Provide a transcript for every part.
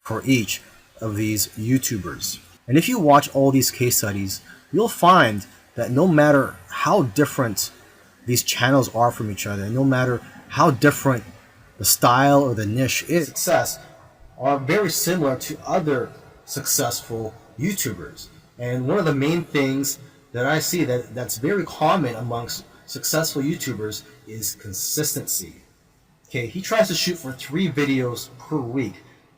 for each of these YouTubers. And if you watch all these case studies, you'll find that no matter how different these channels are from each other, no matter how different the style or the niche is, success are very similar to other successful YouTubers. And one of the main things that I see that's very common amongst successful YouTubers is consistency. Okay, he tries to shoot for 3 videos per week.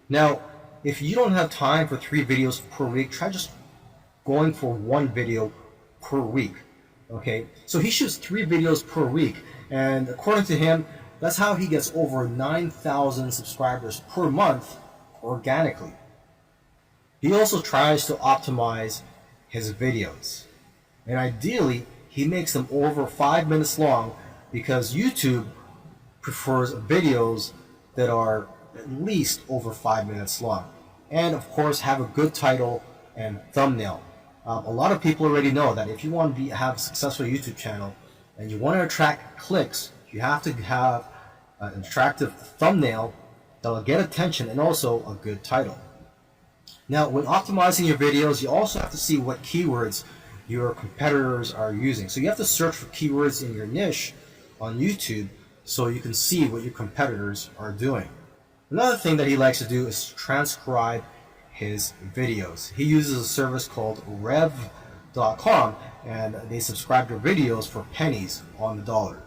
Now, if you don't have time for 3 videos per week, try just going for 1 video per week. Okay, so he shoots 3 videos per week, and according to him, that's how he gets over 9,000 subscribers per month organically. He also tries to optimize his videos, and ideally he makes them over 5 minutes long, because YouTube prefers videos that are at least over 5 minutes long, and of course have a good title and thumbnail. A lot of people already know that if you want to have a successful YouTube channel and you want to attract clicks, you have to have an attractive thumbnail that will get attention, and also a good title. Now, when optimizing your videos, you also have to see what keywords your competitors are using. So you have to search for keywords in your niche on YouTube so you can see what your competitors are doing. Another thing that he likes to do is transcribe his videos. He uses a service called rev.com, and they subscribe to videos for pennies on the dollar.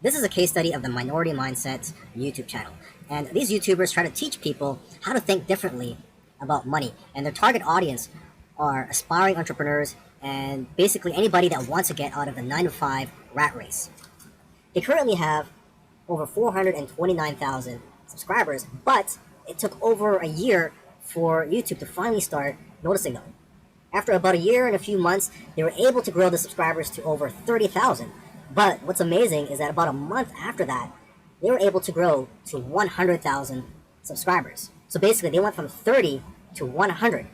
This is a case study of the Minority Mindset YouTube channel. And these YouTubers try to teach people how to think differently about money. And their target audience are aspiring entrepreneurs and basically anybody that wants to get out of the 9-to-5 rat race. They currently have over 429,000 subscribers, but it took over a year for YouTube to finally start noticing them. After about a year and a few months, they were able to grow the subscribers to over 30,000. But what's amazing is that about a month after that, they were able to grow to 100,000 subscribers. So basically, they went from 30 to 100.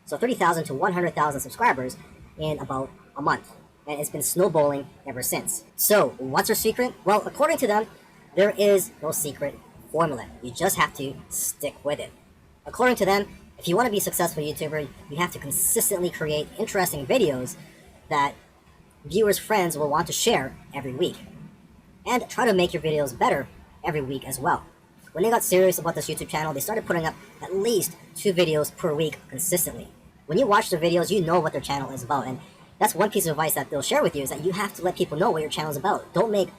So 30,000 to 100,000 subscribers in about a month. And it's been snowballing ever since. So what's their secret? Well, according to them, there is no secret formula. You just have to stick with it. According to them, if you want to be a successful YouTuber, you have to consistently create interesting videos that viewers' friends will want to share every week. And try to make your videos better every week as well. When they got serious about this YouTube channel, they started putting up at least 2 videos per week consistently. When you watch their videos, you know what their channel is about. And that's one piece of advice that they'll share with you, is that you have to let people know what your channel is about. Don't make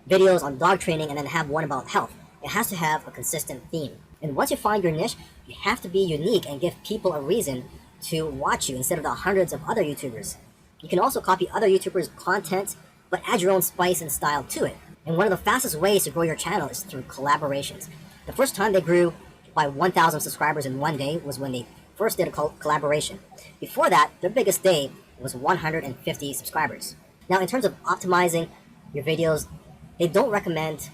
videos on dog training and then have one about health. It has to have a consistent theme. And once you find your niche, you have to be unique and give people a reason to watch you instead of the hundreds of other YouTubers. You can also copy other YouTubers' content, but add your own spice and style to it. And one of the fastest ways to grow your channel is through collaborations. The first time they grew by 1,000 subscribers in one day was when they first did a collaboration. Before that, their biggest day was 150 subscribers. Now, in terms of optimizing your videos, they don't recommend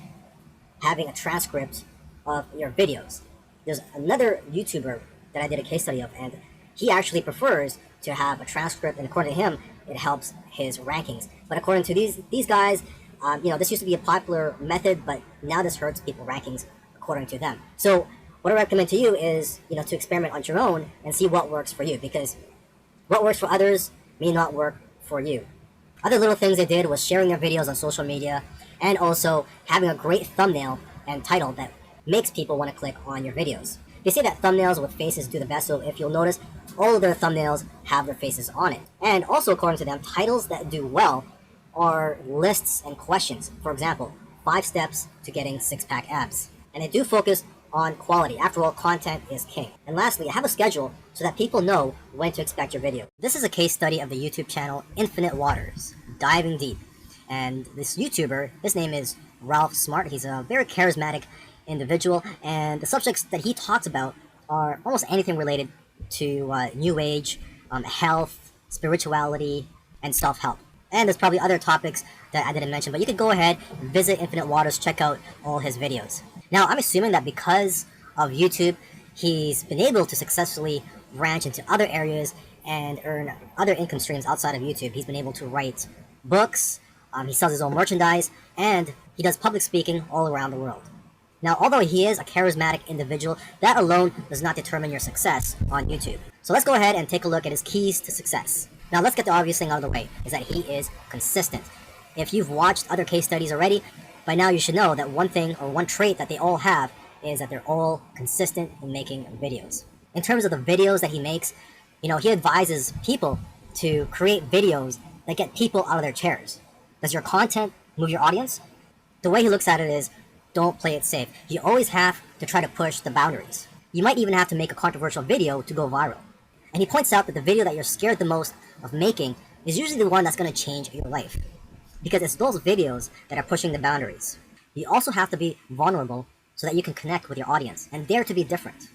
having a transcript of your videos. There's another YouTuber that I did a case study of, and he actually prefers to have a transcript, and according to him, it helps his rankings. But according to these guys, this used to be a popular method, but now this hurts people's rankings according to them. So what I recommend to you is, to experiment on your own and see what works for you, because what works for others may not work for you. Other little things they did was sharing their videos on social media, and also having a great thumbnail and title that makes people want to click on your videos. They say that thumbnails with faces do the best, so if you'll notice, all of their thumbnails have their faces on it. And also, according to them, titles that do well are lists and questions. For example, 5 steps to getting 6-pack abs. And they do focus on quality. After all, content is king. And lastly, have a schedule so that people know when to expect your video. This is a case study of the YouTube channel Infinite Waters, Diving Deep. And this YouTuber, his name is Ralph Smart. He's a very charismatic individual, and the subjects that he talks about are almost anything related to New Age, health, spirituality, and self-help. And there's probably other topics that I didn't mention, but you could go ahead, visit Infinite Waters, check out all his videos. Now, I'm assuming that because of YouTube, he's been able to successfully branch into other areas and earn other income streams outside of YouTube. He's been able to write books, he sells his own merchandise, and he does public speaking all around the world. Now, although he is a charismatic individual, that alone does not determine your success on YouTube. So let's go ahead and take a look at his keys to success. Now, let's get the obvious thing out of the way, is that he is consistent. If you've watched other case studies already, by now you should know that one thing or one trait that they all have is that they're all consistent in making videos. In terms of the videos that he makes, he advises people to create videos that get people out of their chairs. Does your content move your audience? The way he looks at it is, don't play it safe. You always have to try to push the boundaries. You might even have to make a controversial video to go viral. And he points out that the video that you're scared the most of making is usually the one that's going to change your life. Because it's those videos that are pushing the boundaries. You also have to be vulnerable so that you can connect with your audience and dare to be different.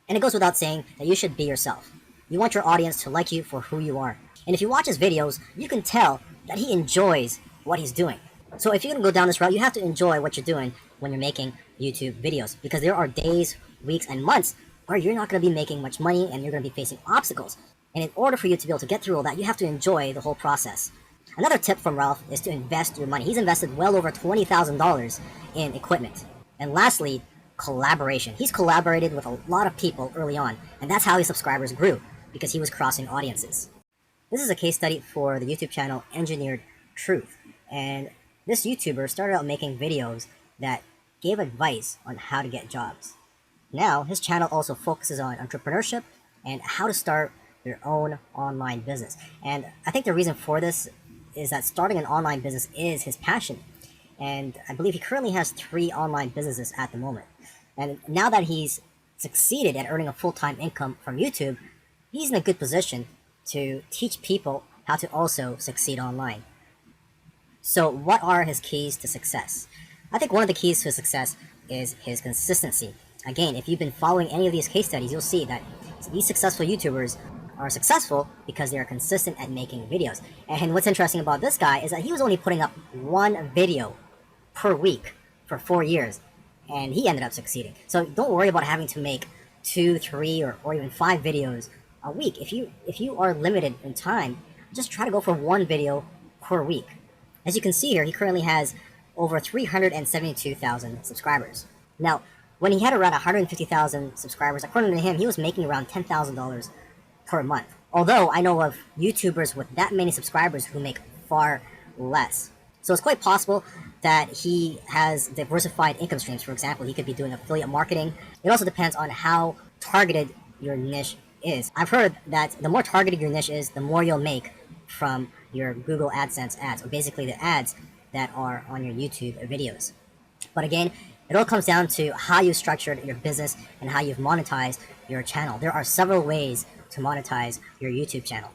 And it goes without saying that you should be yourself. You want your audience to like you for who you are. And if you watch his videos, you can tell that he enjoys what he's doing. So if you're going to go down this route, you have to enjoy what you're doing when you're making YouTube videos. Because there are days, weeks, and months where you're not going to be making much money and you're going to be facing obstacles. And in order for you to be able to get through all that, you have to enjoy the whole process. Another tip from Ralph is to invest your money. He's invested well over $20,000 in equipment. And lastly, collaboration. He's collaborated with a lot of people early on, and that's how his subscribers grew, because he was crossing audiences. This is a case study for the YouTube channel Engineered Truth. And this YouTuber started out making videos that gave advice on how to get jobs. Now, his channel also focuses on entrepreneurship and how to start your own online business. And I think the reason for this is that starting an online business is his passion. And I believe he currently has 3 online businesses at the moment. And now that he's succeeded at earning a full-time income from YouTube, he's in a good position to teach people how to also succeed online. So what are his keys to success? I think one of the keys to success is his consistency. Again, if you've been following any of these case studies, you'll see that these successful YouTubers are successful because they are consistent at making videos. And what's interesting about this guy is that he was only putting up 1 video per week for 4 years, and he ended up succeeding. So don't worry about having to make 2, 3, or even 5 videos a week. If you are limited in time, just try to go for 1 video per week. As you can see here, he currently has over 372,000 subscribers. Now, when he had around 150,000 subscribers, according to him, he was making around $10,000 per month. Although I know of YouTubers with that many subscribers who make far less. So it's quite possible that he has diversified income streams. For example, he could be doing affiliate marketing. It also depends on how targeted your niche is. I've heard that the more targeted your niche is, the more you'll make from your Google AdSense ads, or basically the ads that are on your YouTube videos. But again, it all comes down to how you structured your business and how you've monetized your channel. There are several ways to monetize your YouTube channel.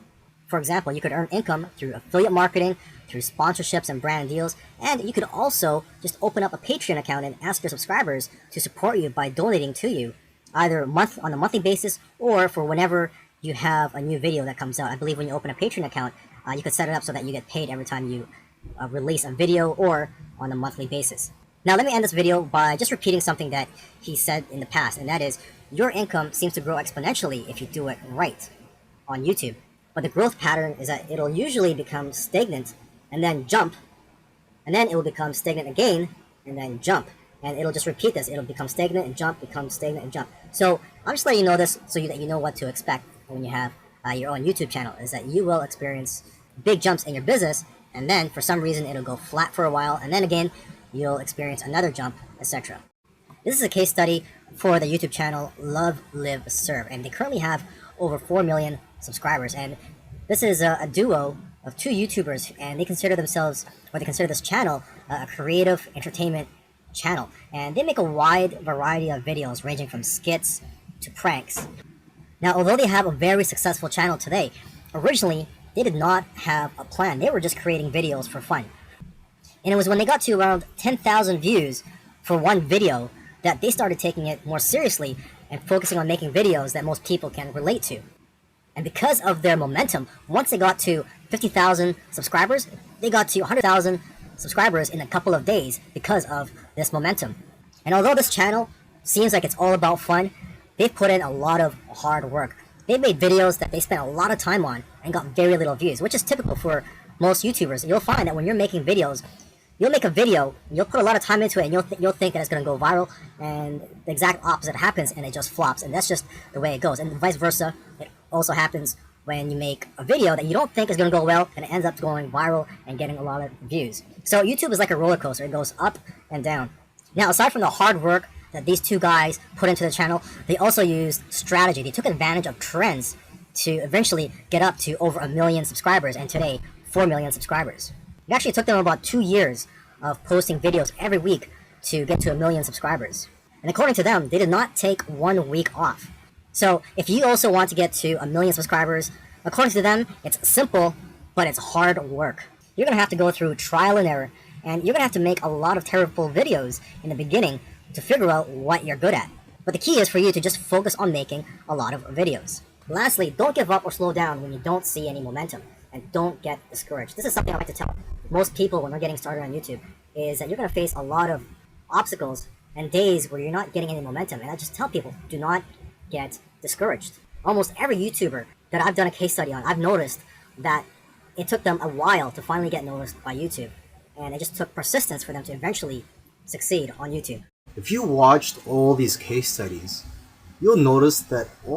For example, you could earn income through affiliate marketing, through sponsorships and brand deals, and you could also just open up a Patreon account and ask your subscribers to support you by donating to you, either on a monthly basis or for whenever you have a new video that comes out. I believe when you open a Patreon account, you could set it up so that you get paid every time you release a video or on a monthly basis. Now let me end this video by just repeating something that he said in the past, and that is, your income seems to grow exponentially if you do it right on YouTube. But the growth pattern is that it'll usually become stagnant and then jump, and then it will become stagnant again and then jump. And it'll just repeat this. It'll become stagnant and jump, become stagnant and jump. So I'm just letting you know this so that you know what to expect when you have your own YouTube channel, is that you will experience big jumps in your business, and then for some reason it'll go flat for a while, and then again you'll experience another jump, etc. This is a case study for the YouTube channel Love, Live, Serve, and they currently have over 4 million subscribers. And this is a duo of 2 YouTubers, and they consider themselves, or they consider this channel, a creative entertainment channel. And they make a wide variety of videos ranging from skits to pranks. Now, although they have a very successful channel today, originally they did not have a plan. They were just creating videos for fun. And it was when they got to around 10,000 views for one video that they started taking it more seriously and focusing on making videos that most people can relate to. And because of their momentum, once they got to 50,000 subscribers, they got to 100,000 subscribers in a couple of days because of this momentum. And although this channel seems like it's all about fun, they've put in a lot of hard work. They've made videos that they spent a lot of time on and got very little views, which is typical for most YouTubers. You'll find that when you're making videos, You'll make a video, you'll put a lot of time into it, and you'll think that it's going to go viral, and the exact opposite happens, and it just flops. And that's just the way it goes. And vice versa, it also happens when you make a video that you don't think is going to go well, and it ends up going viral and getting a lot of views. So YouTube is like a roller coaster. It goes up and down. Now, aside from the hard work that these two guys put into the channel, they also used strategy. They took advantage of trends to eventually get up to over 1 million subscribers, and today 4 million subscribers. It actually took them about 2 years of posting videos every week to get to 1 million subscribers. And according to them, they did not take 1 week off. So if you also want to get to 1 million subscribers, according to them, it's simple, but it's hard work. You're going to have to go through trial and error, and you're going to have to make a lot of terrible videos in the beginning to figure out what you're good at. But the key is for you to just focus on making a lot of videos. Lastly, don't give up or slow down when you don't see any momentum, and don't get discouraged. This is something I like to tell most people when they're getting started on YouTube, is that you're going to face a lot of obstacles and days where you're not getting any momentum. And I just tell people, do not get discouraged. Almost every YouTuber that I've done a case study on, I've noticed that it took them a while to finally get noticed by YouTube. And it just took persistence for them to eventually succeed on YouTube. If you watched all these case studies, you'll notice that